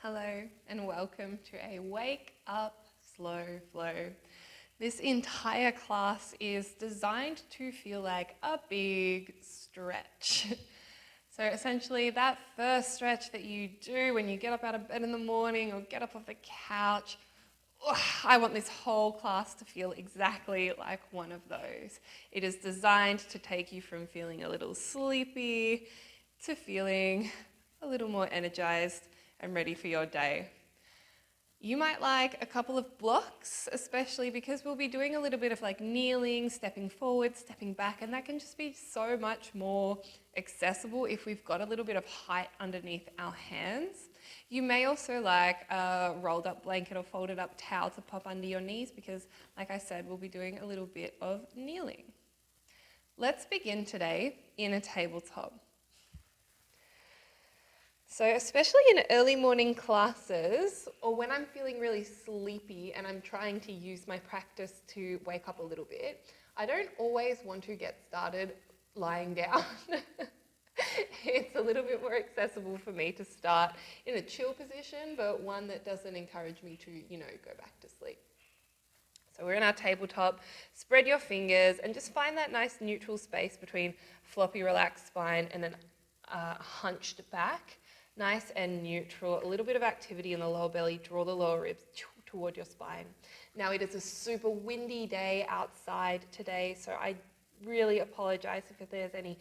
Hello and welcome to a Wake Up Slow Flow. This entire class is designed to feel like a big stretch. So essentially that first stretch that you do when you get up out of bed in the morning or get up off the couch, I want this whole class to feel exactly like one of those. It is designed to take you from feeling a little sleepy to feeling a little more energized and ready for your day. You might like a couple of blocks, especially because we'll be doing a little bit of like kneeling, stepping forward, stepping back, and that can just be so much more accessible if we've got a little bit of height underneath our hands. You may also like a rolled up blanket or folded up towel to pop under your knees because, like I said, we'll be doing a little bit of kneeling. Let's begin today in a tabletop. So especially in early morning classes or when I'm feeling really sleepy and I'm trying to use my practice to wake up a little bit, I don't always want to get started lying down. It's a little bit more accessible for me to start in a chill position, but one that doesn't encourage me to, go back to sleep. So we're in our tabletop, spread your fingers and just find that nice neutral space between floppy relaxed spine and then hunched back. Nice and neutral, a little bit of activity in the lower belly, draw the lower ribs toward your spine. Now it is a super windy day outside today, so I really apologize if there's any,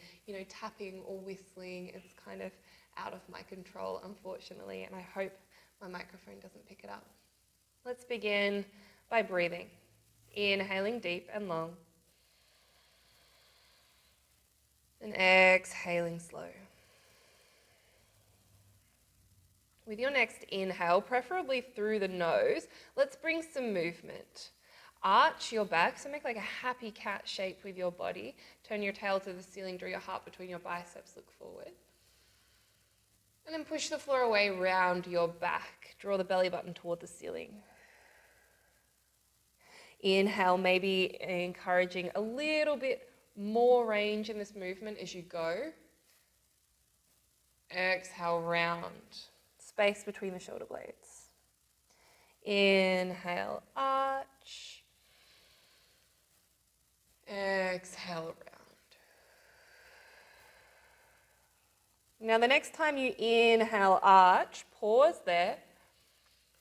tapping or whistling. It's kind of out of my control, unfortunately, and I hope my microphone doesn't pick it up. Let's begin by breathing. Inhaling deep and long. And exhaling slow. With your next inhale, preferably through the nose, let's bring some movement. Arch your back, so make like a happy cat shape with your body. Turn your tail to the ceiling, draw your heart between your biceps, look forward. And then push the floor away, round your back. Draw the belly button toward the ceiling. Inhale, maybe encouraging a little bit more range in this movement as you go. Exhale, round. Space between the shoulder blades. Inhale, arch. Exhale, round. Now the next time you inhale, arch, pause there.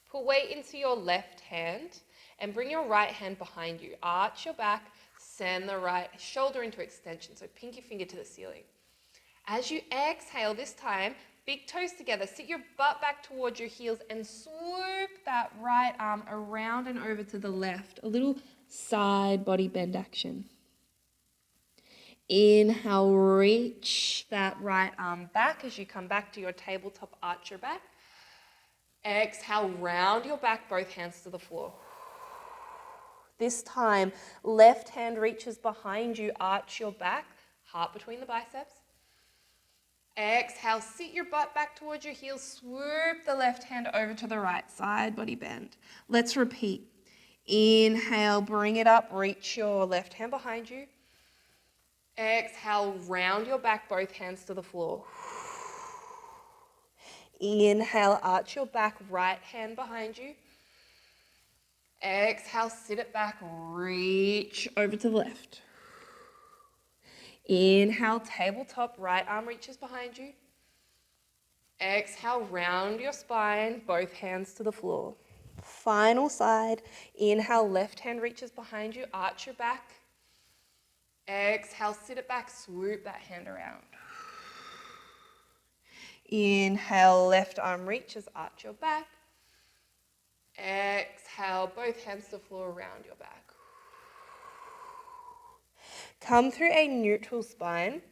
Put weight into your left hand and bring your right hand behind you. Arch your back, send the right shoulder into extension, so pinky finger to the ceiling. As you exhale this time, big toes together, sit your butt back towards your heels and swoop that right arm around and over to the left. A little side body bend action. Inhale, reach that right arm back as you come back to your tabletop, arch your back. Exhale, round your back, both hands to the floor. This time, left hand reaches behind you, arch your back, heart between the biceps. Exhale, sit your butt back towards your heels, swoop the left hand over to the right side, body bend. Let's repeat. Inhale, bring it up, reach your left hand behind you. Exhale, round your back, both hands to the floor. Inhale, arch your back, right hand behind you. Exhale, sit it back, reach over to the left. Inhale, tabletop, right arm reaches behind you. Exhale, round your spine, both hands to the floor. Final side, inhale, left hand reaches behind you, arch your back. Exhale, sit it back, swoop that hand around. Inhale, left arm reaches, arch your back. Exhale, both hands to the floor, around your back. Come through a neutral spine.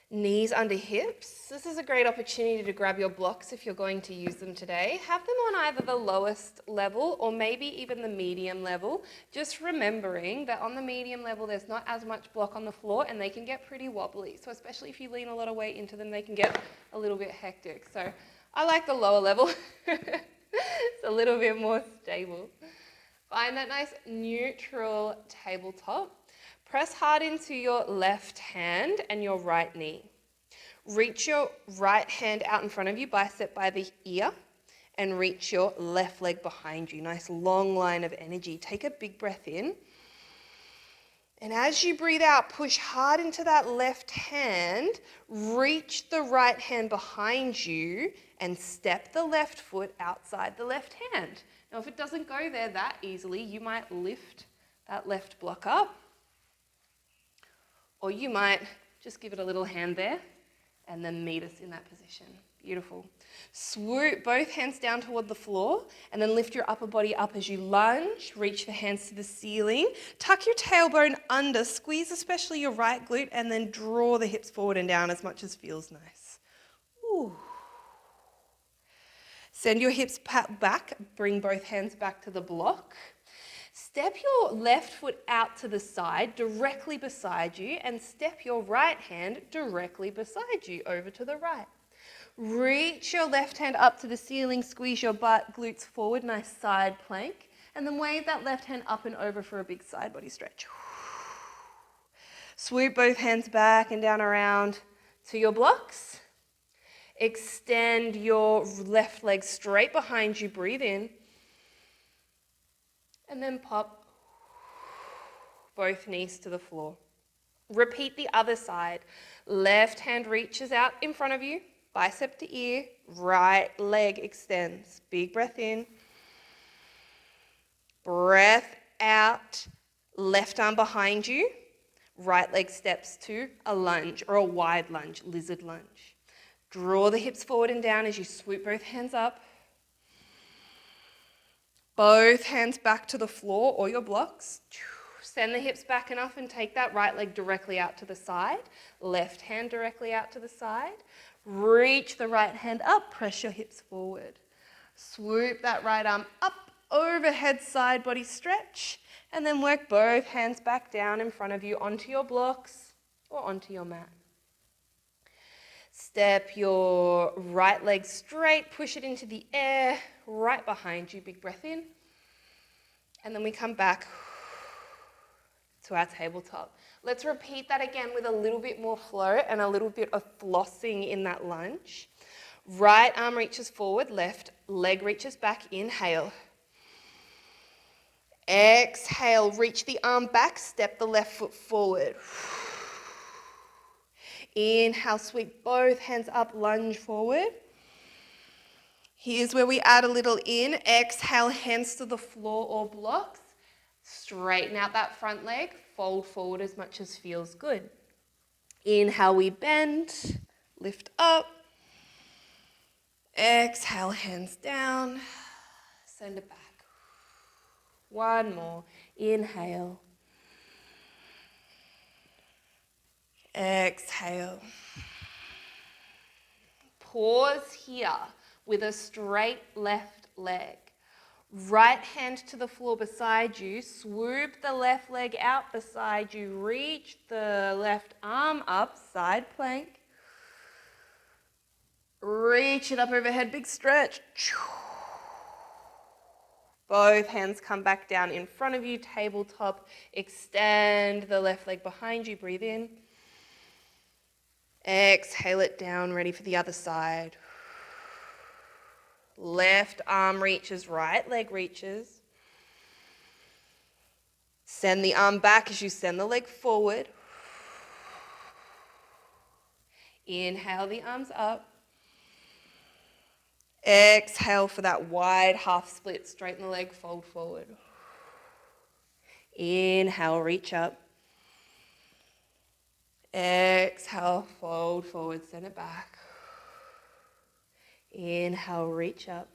Knees under hips. This is a great opportunity to grab your blocks if you're going to use them today. Have them on either the lowest level or maybe even the medium level. Just remembering that on the medium level, there's not as much block on the floor and they can get pretty wobbly. So especially if you lean a lot of weight into them, they can get a little bit hectic. So I like the lower level. It's a little bit more stable. Find that nice neutral tabletop. Press hard into your left hand and your right knee. Reach your right hand out in front of you, bicep by the ear, and reach your left leg behind you. Nice long line of energy. Take a big breath in. And as you breathe out, push hard into that left hand, reach the right hand behind you, and step the left foot outside the left hand. Now, if it doesn't go there that easily, you might lift that left block up, or you might just give it a little hand there and then meet us in that position. Beautiful. Swoop both hands down toward the floor and then lift your upper body up as you lunge. Reach the hands to the ceiling. Tuck your tailbone under. Squeeze especially your right glute and then draw the hips forward and down as much as feels nice. Ooh. Send your hips back. Bring both hands back to the block. Step your left foot out to the side, directly beside you, and step your right hand directly beside you, over to the right. Reach your left hand up to the ceiling, squeeze your butt, glutes forward, nice side plank, and then wave that left hand up and over for a big side body stretch. Swoop both hands back and down around to your blocks. Extend your left leg straight behind you, breathe in. And then pop both knees to the floor. Repeat the other side. Left hand reaches out in front of you, bicep to ear, right leg extends. Big breath in. Breath out, left arm behind you, right leg steps to a lunge or a wide lunge, lizard lunge. Draw the hips forward and down as you swoop both hands up. Both hands back to the floor or your blocks. Send the hips back enough and take that right leg directly out to the side. Left hand directly out to the side. Reach the right hand up, press your hips forward. Swoop that right arm up, overhead side body stretch, and then work both hands back down in front of you onto your blocks or onto your mat. Step your right leg straight, push it into the air, right behind you, big breath in. And then we come back to our tabletop. Let's repeat that again with a little bit more flow and a little bit of flossing in that lunge. Right arm reaches forward, left leg reaches back, inhale. Exhale, reach the arm back, step the left foot forward. Inhale, sweep both hands up, lunge forward. Here's where we add a little in. Exhale, hands to the floor or blocks. Straighten out that front leg, fold forward as much as feels good. Inhale, we bend, lift up. Exhale, hands down, send it back. One more, inhale. Exhale. Pause here with a straight left leg. Right hand to the floor beside you. Swoop the left leg out beside you. Reach the left arm up, side plank. Reach it up overhead, big stretch. Both hands come back down in front of you, tabletop. Extend the left leg behind you, breathe in. Exhale it down, ready for the other side. Left arm reaches, right leg reaches. Send the arm back as you send the leg forward. Inhale the arms up. Exhale for that wide half split, straighten the leg, fold forward. Inhale, reach up. Exhale, fold forward, send it back. Inhale, reach up.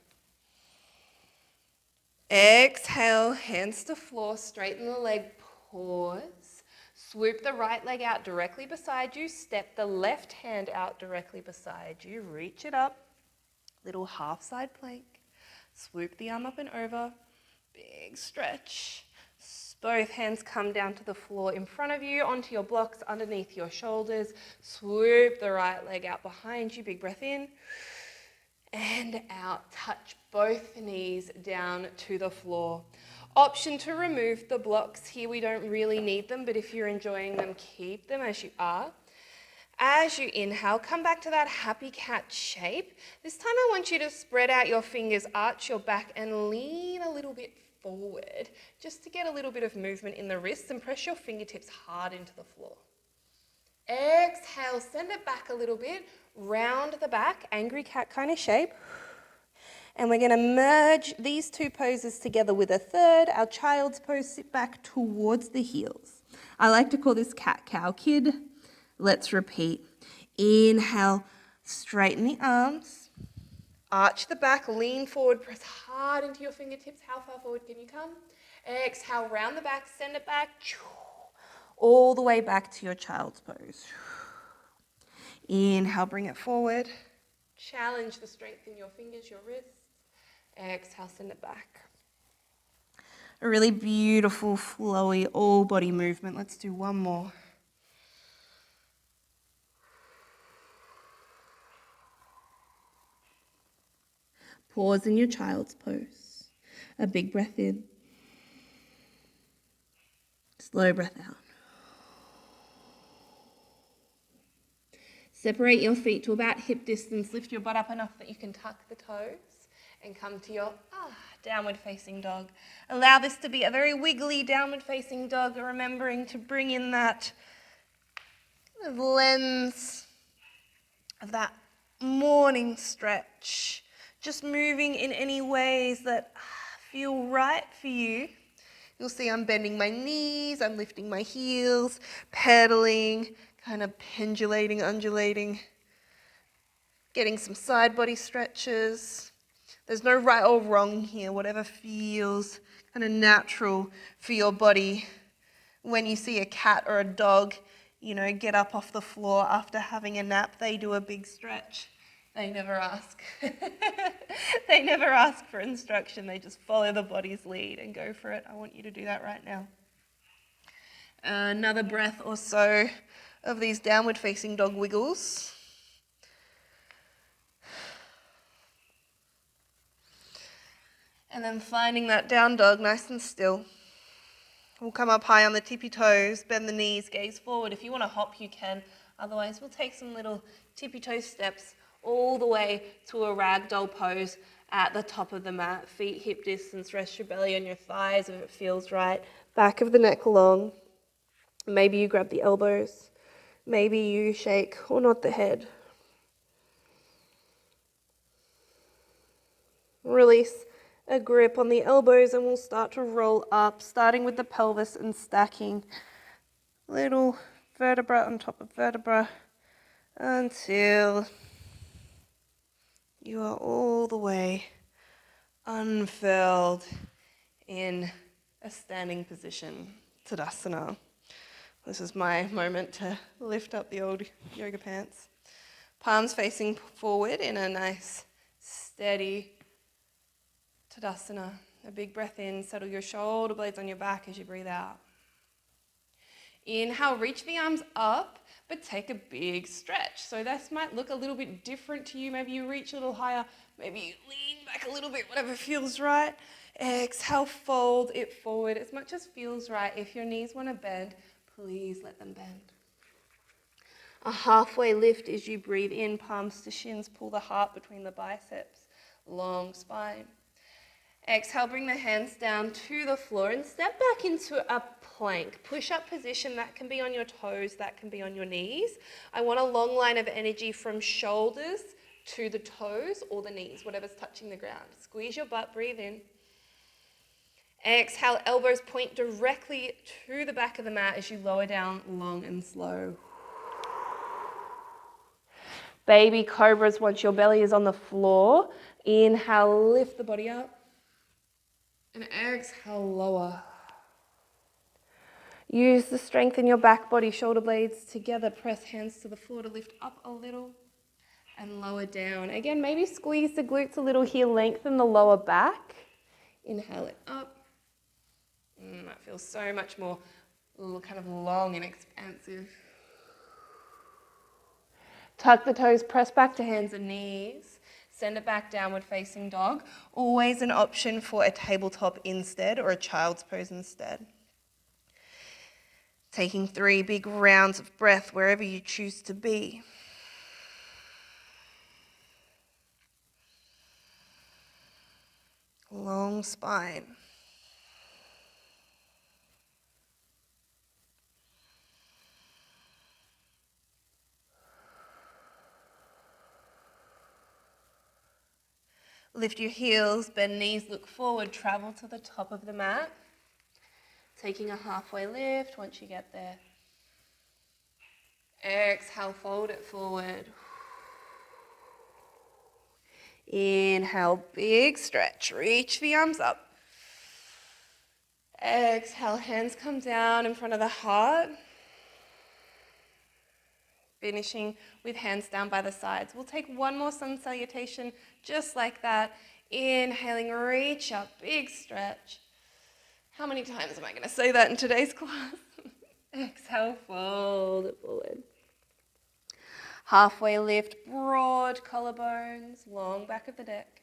Exhale, hands to floor, straighten the leg, pause. Swoop the right leg out directly beside you, step the left hand out directly beside you, reach it up, little half side plank. Swoop the arm up and over, big stretch. Both hands come down to the floor in front of you, onto your blocks, underneath your shoulders. Swoop the right leg out behind you, big breath in. And out, touch both knees down to the floor. Option to remove the blocks here, we don't really need them, but if you're enjoying them, keep them as you are. As you inhale, come back to that happy cat shape. This time I want you to spread out your fingers, arch your back, and lean a little bit forward, just to get a little bit of movement in the wrists, and press your fingertips hard into the floor. Exhale, send it back a little bit, round the back, angry cat kind of shape. And we're going to merge these two poses together with a third, our child's pose. Sit back towards the heels. I like to call this cat-cow kid. Let's repeat. Inhale, straighten the arms, arch the back, lean forward, press hard into your fingertips. How far forward can you come? Exhale, round the back, send it back, all the way back to your child's pose. Inhale, bring it forward. Challenge the strength in your fingers, your wrists. Exhale, send it back. A really beautiful, flowy, all body movement. Let's do one more. Pause in your child's pose. A big breath in. Slow breath out. Separate your feet to about hip distance. Lift your butt up enough that you can tuck the toes and come to your downward facing dog. Allow this to be a very wiggly downward facing dog, remembering to bring in that lens of that morning stretch. Just moving in any ways that feel right for you. You'll see I'm bending my knees, I'm lifting my heels, pedaling, kind of pendulating, undulating, getting some side body stretches. There's no right or wrong here, whatever feels kind of natural for your body. When you see a cat or a dog, get up off the floor after having a nap, they do a big stretch. They never ask. They never ask for instruction. They just follow the body's lead and go for it. I want you to do that right now. Another breath or so of these downward facing dog wiggles. And then finding that down dog nice and still. We'll come up high on the tippy toes, bend the knees, gaze forward. If you want to hop, you can. Otherwise, we'll take some little tippy toe steps all the way to a ragdoll pose at the top of the mat. Feet hip distance, rest your belly on your thighs if it feels right. Back of the neck long. Maybe you grab the elbows. Maybe you shake or nod the head. Release a grip on the elbows and we'll start to roll up, starting with the pelvis and stacking little vertebra on top of vertebra until you are all the way unfurled in a standing position, Tadasana. This is my moment to lift up the old yoga pants. Palms facing forward in a nice, steady Tadasana. A big breath in, settle your shoulder blades on your back as you breathe out. Inhale, reach the arms up, but take a big stretch. So this might look a little bit different to you. Maybe you reach a little higher, maybe you lean back a little bit, whatever feels right. Exhale, fold it forward as much as feels right. If your knees want to bend, please let them bend. A halfway lift as you breathe in, palms to shins, pull the heart between the biceps, long spine. Exhale, bring the hands down to the floor and step back into a plank. Push-up position, that can be on your toes, that can be on your knees. I want a long line of energy from shoulders to the toes or the knees, whatever's touching the ground. Squeeze your butt, breathe in. Exhale, elbows point directly to the back of the mat as you lower down long and slow. Baby cobras once your belly is on the floor. Inhale, lift the body up. And exhale, lower. Use the strength in your back body, shoulder blades together. Press hands to the floor to lift up a little and lower down. Again, maybe squeeze the glutes a little here, lengthen the lower back. Inhale it up. That feels so much more kind of long and expansive. Tuck the toes, press back to hands and knees. Send it back, downward facing dog. Always an option for a tabletop instead or a child's pose instead. Taking 3 big rounds of breath wherever you choose to be. Long spine. Lift your heels, bend knees, look forward, travel to the top of the mat. Taking a halfway lift once you get there. Exhale, fold it forward. Inhale, big stretch. Reach the arms up. Exhale, hands come down in front of the heart. Finishing with hands down by the sides. We'll take one more sun salutation just like that. Inhaling, reach up, big stretch. How many times am I going to say that in today's class? Exhale, fold it forward. Halfway lift, broad collarbones, long back of the deck.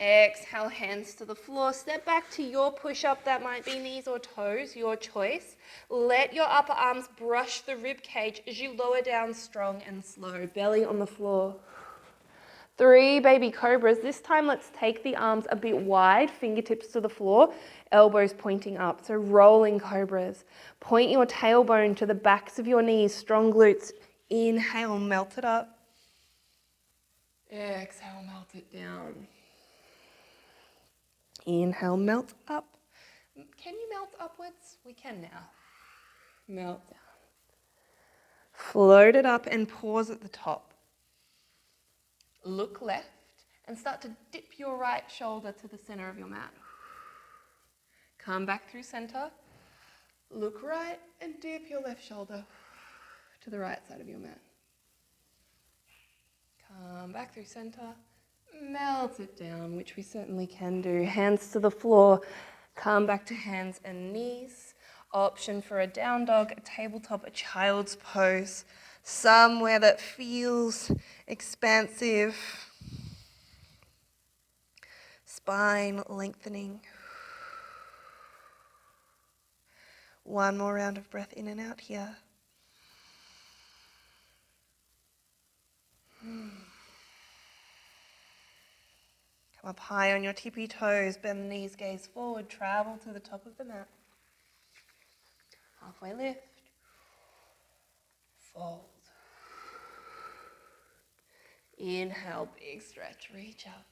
Exhale, hands to the floor. Step back to your push-up. That might be knees or toes, your choice. Let your upper arms brush the rib cage as you lower down strong and slow. Belly on the floor. 3 baby cobras. This time let's take the arms a bit wide, fingertips to the floor, elbows pointing up. So rolling cobras. Point your tailbone to the backs of your knees, strong glutes. Inhale, melt it up. Exhale, melt it down. Inhale, melt up. Can you melt upwards? We can now. Melt down. Float it up and pause at the top. Look left and start to dip your right shoulder to the center of your mat. Come back through center. Look right and dip your left shoulder to the right side of your mat. Come back through center. Melt it down, which we certainly can do. Hands to the floor. Come back to hands and knees. Option for a down dog, a tabletop, a child's pose. Somewhere that feels expansive. Spine lengthening. One more round of breath in and out here. Come up high on your tippy toes, bend the knees, gaze forward, travel to the top of the mat. Halfway lift. Fold. Inhale, big stretch, reach up.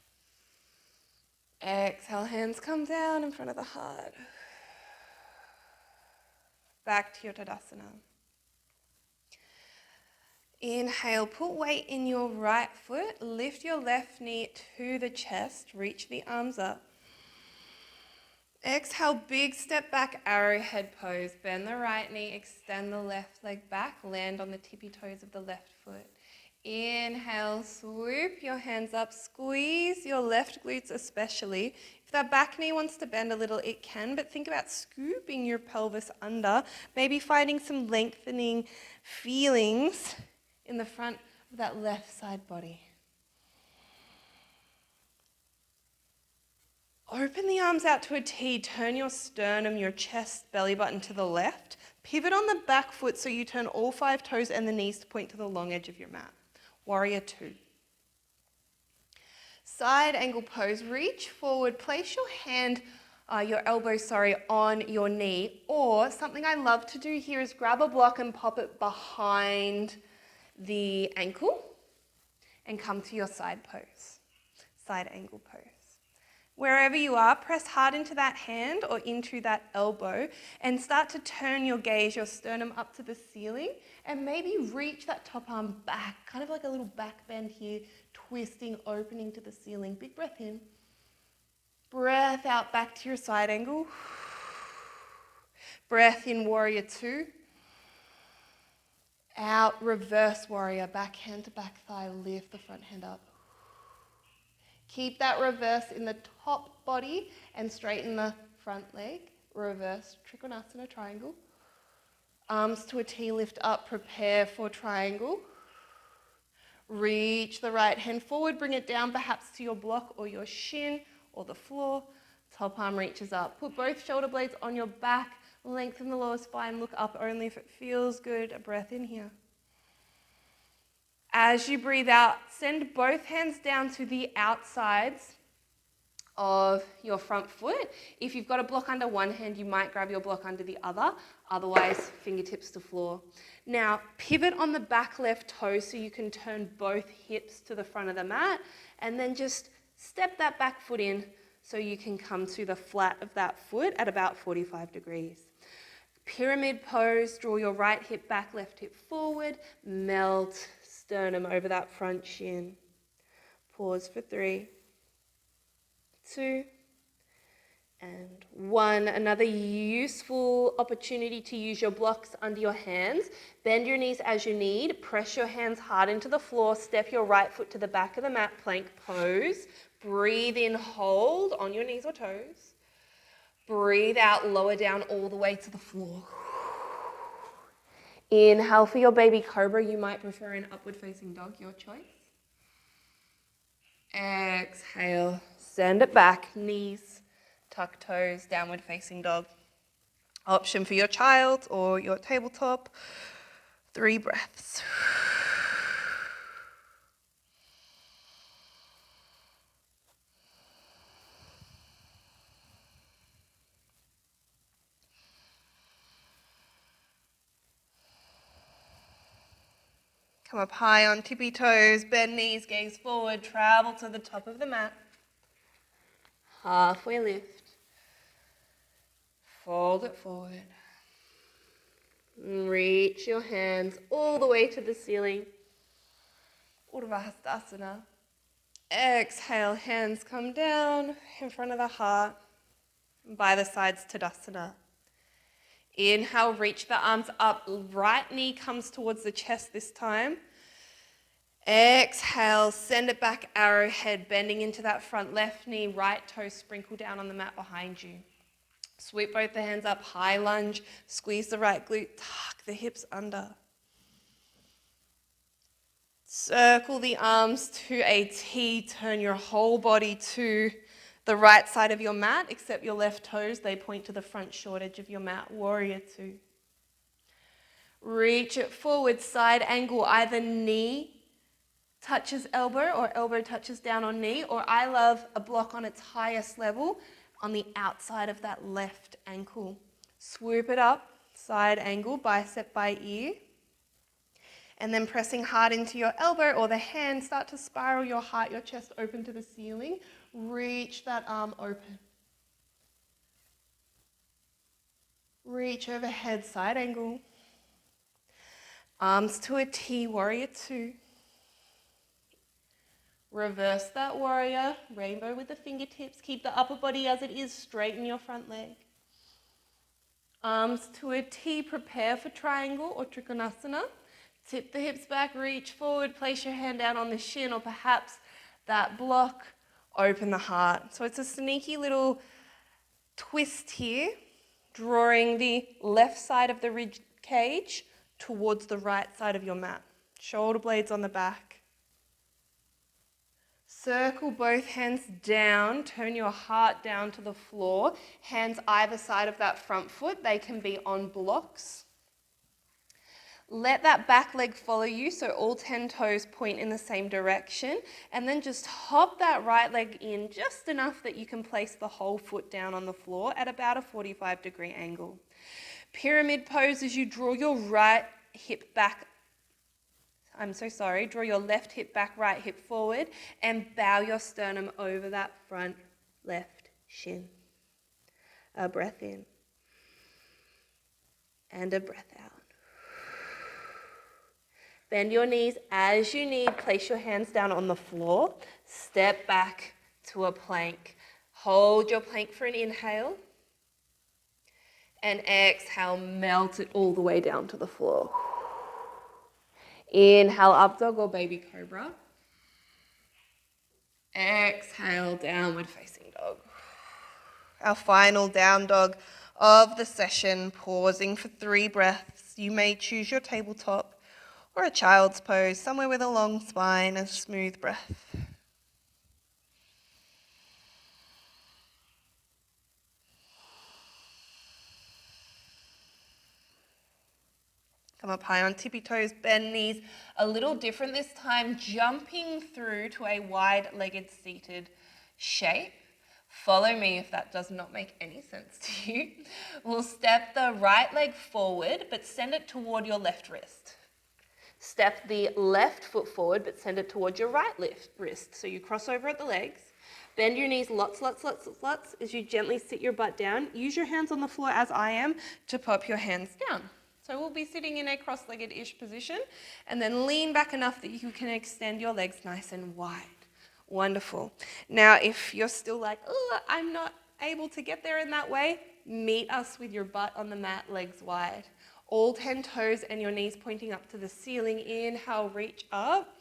Exhale, hands come down in front of the heart. Back to your Tadasana. Inhale, put weight in your right foot, lift your left knee to the chest, reach the arms up. Exhale, big step back, arrowhead pose. Bend the right knee, extend the left leg back, land on the tippy toes of the left foot. Inhale, swoop your hands up, squeeze your left glutes especially. If that back knee wants to bend a little, it can, but think about scooping your pelvis under, maybe finding some lengthening feelings in the front of that left side body. Open the arms out to a T, turn your sternum, your chest, belly button to the left. Pivot on the back foot so you turn all 5 toes and the knees to point to the long edge of your mat. Warrior 2. Side angle pose, reach forward, place your elbow on your knee, or something I love to do here is grab a block and pop it behind the ankle and come to your side pose, side angle pose. Wherever you are, press hard into that hand or into that elbow and start to turn your gaze, your sternum up to the ceiling, and maybe reach that top arm back, kind of like a little back bend here, twisting, opening to the ceiling. Big breath in. Breath out back to your side angle. Breath in, warrior 2. Out, reverse warrior, back hand to back thigh, lift the front hand up. Keep that reverse in the top body and straighten the front leg. Reverse Trikonasana triangle. Arms to a T, lift up, prepare for triangle. Reach the right hand forward, bring it down perhaps to your block or your shin or the floor. Top arm reaches up. Put both shoulder blades on your back, Lengthen the lower spine, look up only if it feels good. A breath in here. As you breathe out, send both hands down to the outsides of your front foot. If you've got a block under one hand, you might grab your block under the other. Otherwise, fingertips to floor. Now, pivot on the back left toe so you can turn both hips to the front of the mat, and then just step that back foot in so you can come to the flat of that foot at about 45 degrees. Pyramid pose, draw your right hip back, left hip forward, melt sternum over that front shin. Pause for 3, 2, and 1. Another useful opportunity to use your blocks under your hands. Bend your knees as you need. Press your hands hard into the floor. Step your right foot to the back of the mat, plank pose. Breathe in, hold on your knees or toes. Breathe out, lower down all the way to the floor. Inhale for your baby cobra. You might prefer an upward facing dog, your choice. Exhale, send it back, knees, tuck toes, downward facing dog. Option for your child or your tabletop. 3 breaths. Come up high on tippy toes, bend knees, gaze forward, travel to the top of the mat. Halfway lift. Fold it forward. Reach your hands all the way to the ceiling. Urdhva Hastasana. Exhale, hands come down in front of the heart, by the sides, Tadasana. Inhale, reach the arms up. Right knee comes towards the chest this time. Exhale, send it back, arrowhead, bending into that front left knee, right toe sprinkle down on the mat behind you. Sweep both the hands up, high lunge, squeeze the right glute, tuck the hips under. Circle the arms to a T, turn your whole body to the right side of your mat, except your left toes, they point to the front short edge of your mat, warrior 2. Reach it forward, side angle, either knee touches elbow or elbow touches down on knee, or I love a block on its highest level on the outside of that left ankle. Swoop it up, side angle, bicep by ear. And then pressing hard into your elbow or the hand, start to spiral your heart, your chest open to the ceiling. Reach that arm open. Reach overhead, side angle. Arms to a T, warrior 2. Reverse that warrior, rainbow with the fingertips. Keep the upper body as it is, straighten your front leg. Arms to a T, prepare for triangle or trikonasana. Tip the hips back, reach forward, place your hand down on the shin or perhaps that block, open the heart. So it's a sneaky little twist here, drawing the left side of the rib cage towards the right side of your mat. Shoulder blades on the back. Circle both hands down, turn your heart down to the floor. Hands either side of that front foot, they can be on blocks. Let that back leg follow you, so all 10 toes point in the same direction, and then just hop that right leg in just enough that you can place the whole foot down on the floor at about a 45-degree angle. Pyramid pose as you draw your right hip back, draw your left hip back, right hip forward, and bow your sternum over that front left shin. A breath in, and a breath out. Bend your knees as you need. Place your hands down on the floor. Step back to a plank. Hold your plank for an inhale. And exhale, melt it all the way down to the floor. Inhale, up dog or baby cobra. Exhale, downward facing dog. Our final down dog of the session, pausing for 3 breaths. You may choose your tabletop or a child's pose, somewhere with a long spine, a smooth breath. Come up high on tippy toes, bend knees. A little different this time, jumping through to a wide-legged seated shape. Follow me if that does not make any sense to you. We'll step the right leg forward, but send it toward your left wrist. Step the left foot forward, but send it towards your right left wrist. So you cross over at the legs. Bend your knees lots as you gently sit your butt down. Use your hands on the floor as I am to pop your hands down. So we'll be sitting in a cross-legged-ish position and then lean back enough that you can extend your legs nice and wide. Wonderful. Now, if you're still like, oh, I'm not able to get there in that way, meet us with your butt on the mat, legs wide. All 10 toes and your knees pointing up to the ceiling. Inhale, reach up.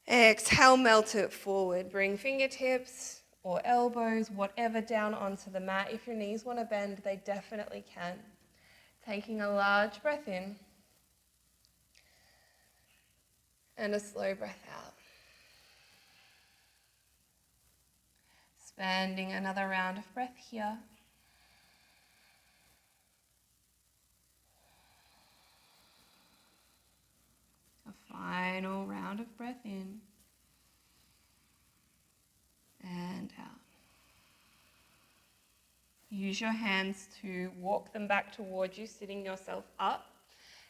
Exhale, melt it forward. Bring fingertips or elbows, whatever, down onto the mat. If your knees want to bend, they definitely can. Taking a large breath in and a slow breath out. Spending another round of breath here. A final round of breath in and out. Use your hands to walk them back towards you, sitting yourself up.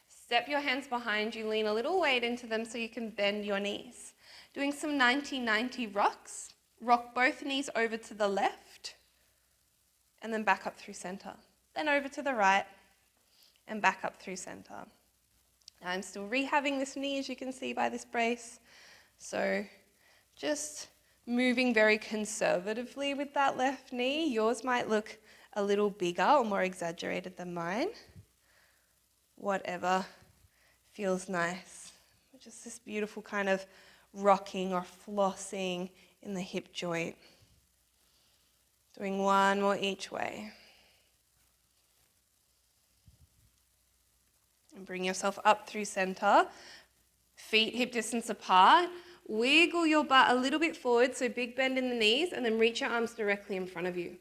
Step your hands behind you, lean a little weight into them so you can bend your knees. Doing some 90-90 rocks. Rock both knees over to the left and then back up through center. Then over to the right and back up through center. Now I'm still rehabbing this knee, as you can see by this brace. So just moving very conservatively with that left knee. Yours might look a little bigger or more exaggerated than mine. Whatever feels nice. Just this beautiful kind of rocking or flossing in the hip joint. Doing one more each way. And bring yourself up through center. Feet hip distance apart. Wiggle your butt a little bit forward, so big bend in the knees, and then reach your arms directly in front of you.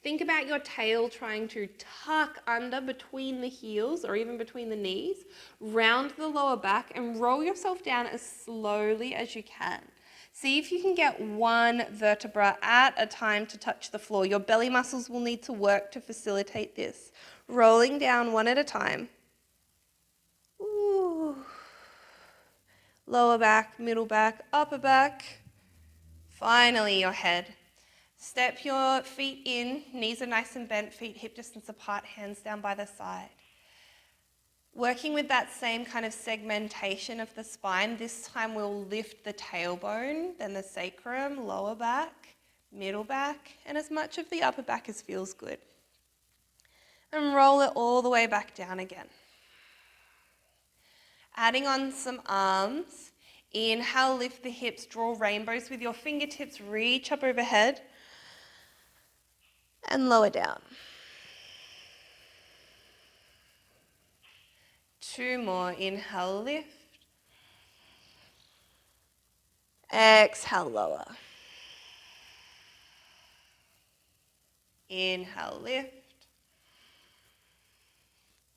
Think about your tail trying to tuck under between the heels or even between the knees. Round the lower back and roll yourself down as slowly as you can. See if you can get one vertebra at a time to touch the floor. Your belly muscles will need to work to facilitate this. Rolling down one at a time. Ooh. Lower back, middle back, upper back. Finally, your head. Step your feet in, knees are nice and bent, feet hip distance apart, hands down by the side. Working with that same kind of segmentation of the spine, this time we'll lift the tailbone, then the sacrum, lower back, middle back, and as much of the upper back as feels good. And roll it all the way back down again. Adding on some arms. Inhale, lift the hips, draw rainbows with your fingertips, reach up overhead. And lower down. 2 more. Inhale, lift. Exhale, lower. Inhale, lift.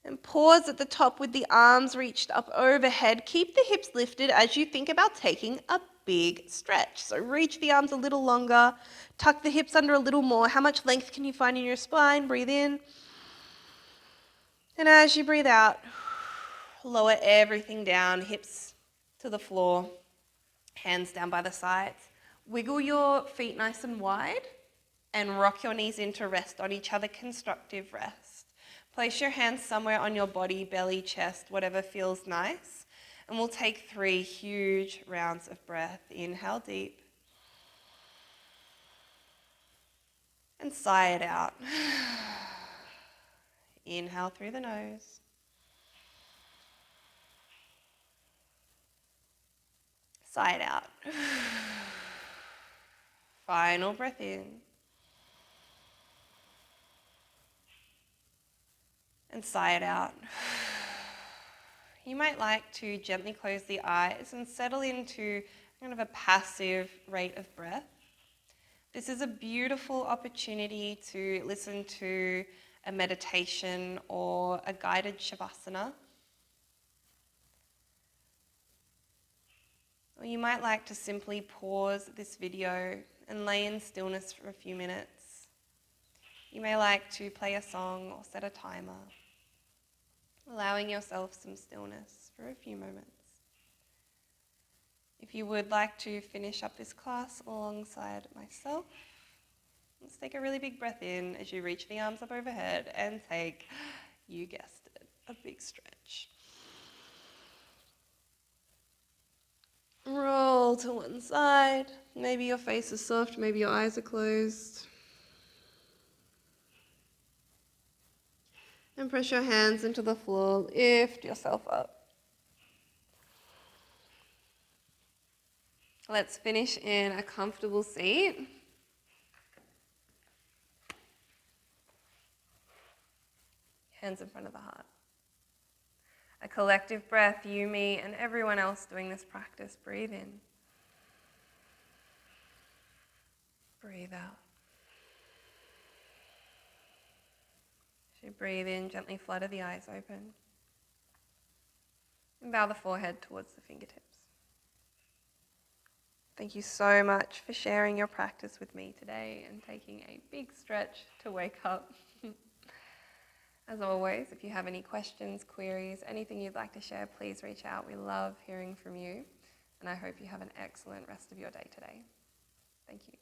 And pause at the top with the arms reached up overhead. Keep the hips lifted as you think about taking a big stretch. So reach the arms a little longer. Tuck the hips under a little more. How much length can you find in your spine? Breathe in. And as you breathe out, lower everything down. Hips to the floor. Hands down by the sides. Wiggle your feet nice and wide. And rock your knees into rest on each other. Constructive rest. Place your hands somewhere on your body, belly, chest, whatever feels nice. And we'll take 3 huge rounds of breath. Inhale deep. And sigh it out. Inhale through the nose. Sigh it out. Final breath in. And sigh it out. You might like to gently close the eyes and settle into kind of a passive rate of breath. This is a beautiful opportunity to listen to a meditation or a guided shavasana. Or you might like to simply pause this video and lay in stillness for a few minutes. You may like to play a song or set a timer, allowing yourself some stillness for a few moments. If you would like to finish up this class alongside myself, let's take a really big breath in as you reach the arms up overhead and take, you guessed it, a big stretch. Roll to one side. Maybe your face is soft, maybe your eyes are closed. And press your hands into the floor. Lift yourself up. Let's finish in a comfortable seat. Hands in front of the heart. A collective breath, you, me, and everyone else doing this practice. Breathe in. Breathe out. As you breathe in, gently flutter the eyes open. And bow the forehead towards the fingertips. Thank you so much for sharing your practice with me today and taking a big stretch to wake up. As always, if you have any questions, queries, anything you'd like to share, please reach out. We love hearing from you. And I hope you have an excellent rest of your day today. Thank you.